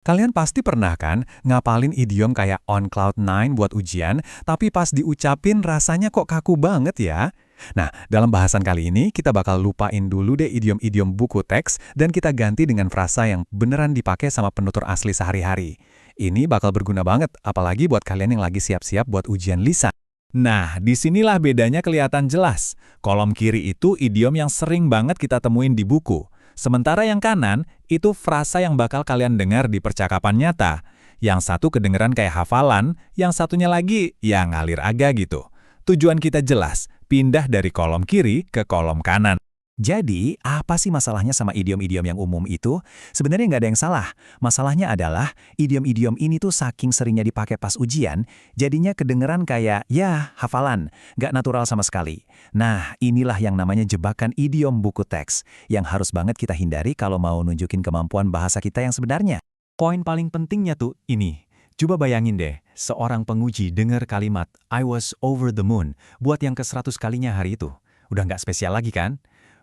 Kalian pasti pernah kan ngapalin idiom kayak on cloud nine buat ujian, tapi pas diucapin rasanya kok kaku banget ya? Nah, dalam bahasan kali ini kita bakal lupain dulu deh idiom-idiom buku teks dan kita ganti dengan frasa yang beneran dipakai sama penutur asli sehari-hari. Ini bakal berguna banget, apalagi buat kalian yang lagi siap-siap buat ujian lisan. Nah, disinilah bedanya kelihatan jelas. Kolom kiri itu idiom yang sering banget kita temuin di buku. Sementara yang kanan, itu frasa yang bakal kalian dengar di percakapan nyata. Yang satu kedengeran kayak hafalan, yang satunya lagi ya ngalir aga gitu. Tujuan kita jelas, pindah dari kolom kiri ke kolom kanan. Jadi, apa sih masalahnya sama idiom-idiom yang umum itu? Sebenarnya nggak ada yang salah. Masalahnya adalah, idiom-idiom ini tuh saking seringnya dipakai pas ujian, jadinya kedengeran kayak, ya, hafalan, nggak natural sama sekali. Nah, inilah yang namanya jebakan idiom buku teks, yang harus banget kita hindari kalau mau nunjukin kemampuan bahasa kita yang sebenarnya. Poin paling pentingnya tuh ini. Coba bayangin deh, seorang penguji dengar kalimat, I was over the moon, buat yang ke-100 kalinya hari itu. Udah nggak spesial lagi kan?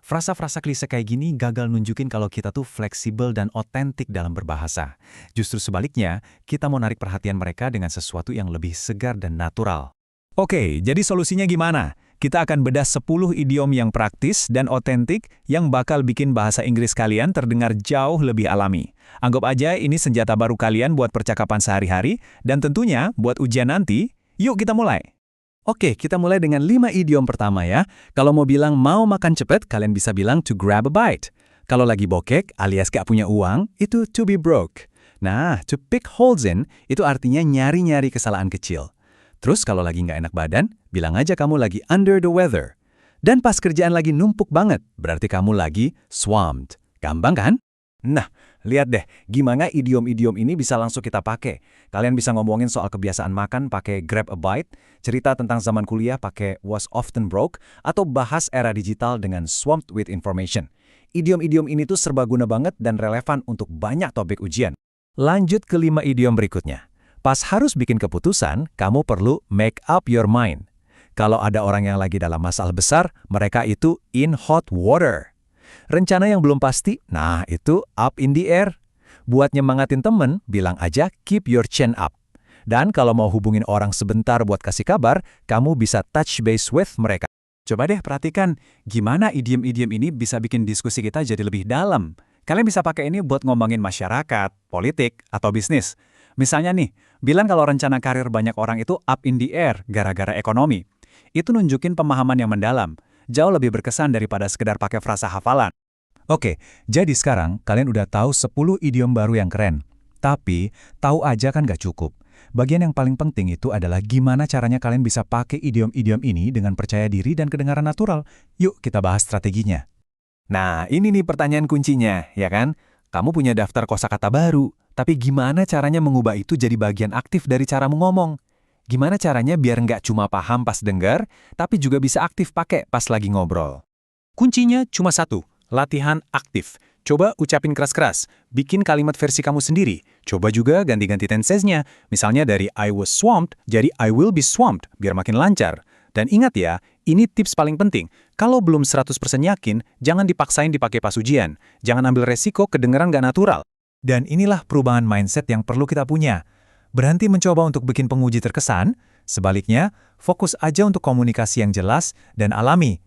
Frasa-frasa klise kayak gini gagal nunjukin kalau kita tuh fleksibel dan otentik dalam berbahasa. Justru sebaliknya, kita mau narik perhatian mereka dengan sesuatu yang lebih segar dan natural. Oke, jadi solusinya gimana? Kita akan bedah 10 idiom yang praktis dan otentik yang bakal bikin bahasa Inggris kalian terdengar jauh lebih alami. Anggap aja ini senjata baru kalian buat percakapan sehari-hari dan tentunya buat ujian nanti. Yuk kita mulai! Oke, kita mulai dengan 5 idiom pertama ya. Kalau mau bilang mau makan cepet, kalian bisa bilang to grab a bite. Kalau lagi bokek alias gak punya uang, itu to be broke. Nah, to pick holes in, itu artinya nyari-nyari kesalahan kecil. Terus kalau lagi nggak enak badan, bilang aja kamu lagi under the weather. Dan pas kerjaan lagi numpuk banget, berarti kamu lagi swamped. Gampang kan? Nah, lihat deh, gimana idiom-idiom ini bisa langsung kita pakai. Kalian bisa ngomongin soal kebiasaan makan pakai grab a bite, cerita tentang zaman kuliah pakai was often broke, atau bahas era digital dengan swamped with information. Idiom-idiom ini tuh serbaguna banget dan relevan untuk banyak topik ujian. Lanjut ke 5 idiom berikutnya. Pas harus bikin keputusan, kamu perlu make up your mind. Kalau ada orang yang lagi dalam masalah besar, mereka itu in hot water. Rencana yang belum pasti, nah itu up in the air. Buat nyemangatin temen, bilang aja keep your chin up. Dan kalau mau hubungin orang sebentar buat kasih kabar, kamu bisa touch base with mereka. Coba deh perhatikan, gimana idiom-idiom ini bisa bikin diskusi kita jadi lebih dalam. Kalian bisa pakai ini buat ngomongin masyarakat, politik, atau bisnis. Misalnya nih, bilang kalau rencana karir banyak orang itu up in the air gara-gara ekonomi. Itu nunjukin pemahaman yang mendalam. Jauh lebih berkesan daripada sekedar pakai frasa hafalan. Oke, jadi sekarang kalian udah tahu 10 idiom baru yang keren. Tapi, tahu aja kan gak cukup. Bagian yang paling penting itu adalah gimana caranya kalian bisa pakai idiom-idiom ini dengan percaya diri dan kedengaran natural. Yuk kita bahas strateginya. Nah, ini nih pertanyaan kuncinya, ya kan? Kamu punya daftar kosakata baru, tapi gimana caranya mengubah itu jadi bagian aktif dari caramu ngomong? Gimana caranya biar nggak cuma paham pas dengar, tapi juga bisa aktif pakai pas lagi ngobrol? Kuncinya cuma satu, latihan aktif. Coba ucapin keras-keras, bikin kalimat versi kamu sendiri. Coba juga ganti-ganti tensesnya. Misalnya dari I was swamped, jadi I will be swamped, biar makin lancar. Dan ingat ya, ini tips paling penting. Kalau belum 100% yakin, jangan dipaksain dipakai pas ujian. Jangan ambil resiko kedengeran nggak natural. Dan inilah perubahan mindset yang perlu kita punya. Berhenti mencoba untuk bikin penguji terkesan, sebaliknya, fokus aja untuk komunikasi yang jelas dan alami.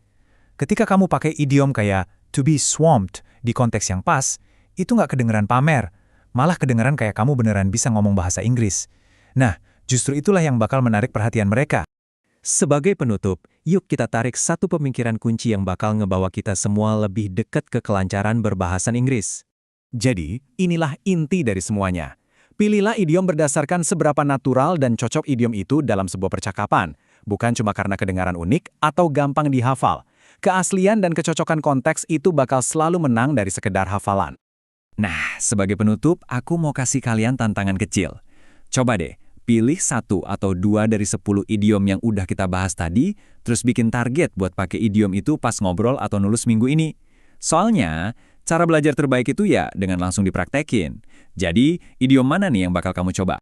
Ketika kamu pakai idiom kayak to be swamped di konteks yang pas, itu nggak kedengeran pamer, malah kedengeran kayak kamu beneran bisa ngomong bahasa Inggris. Nah, justru itulah yang bakal menarik perhatian mereka. Sebagai penutup, yuk kita tarik satu pemikiran kunci yang bakal ngebawa kita semua lebih dekat ke kelancaran berbahasan Inggris. Jadi, inilah inti dari semuanya. Pilihlah idiom berdasarkan seberapa natural dan cocok idiom itu dalam sebuah percakapan, bukan cuma karena kedengaran unik atau gampang dihafal. Keaslian dan kecocokan konteks itu bakal selalu menang dari sekedar hafalan. Nah, sebagai penutup, aku mau kasih kalian tantangan kecil. Coba deh, pilih 1 atau 2 dari 10 idiom yang udah kita bahas tadi, terus bikin target buat pakai idiom itu pas ngobrol atau nulis minggu ini. Soalnya, cara belajar terbaik itu ya dengan langsung dipraktekin. Jadi, idiom mana nih yang bakal kamu coba?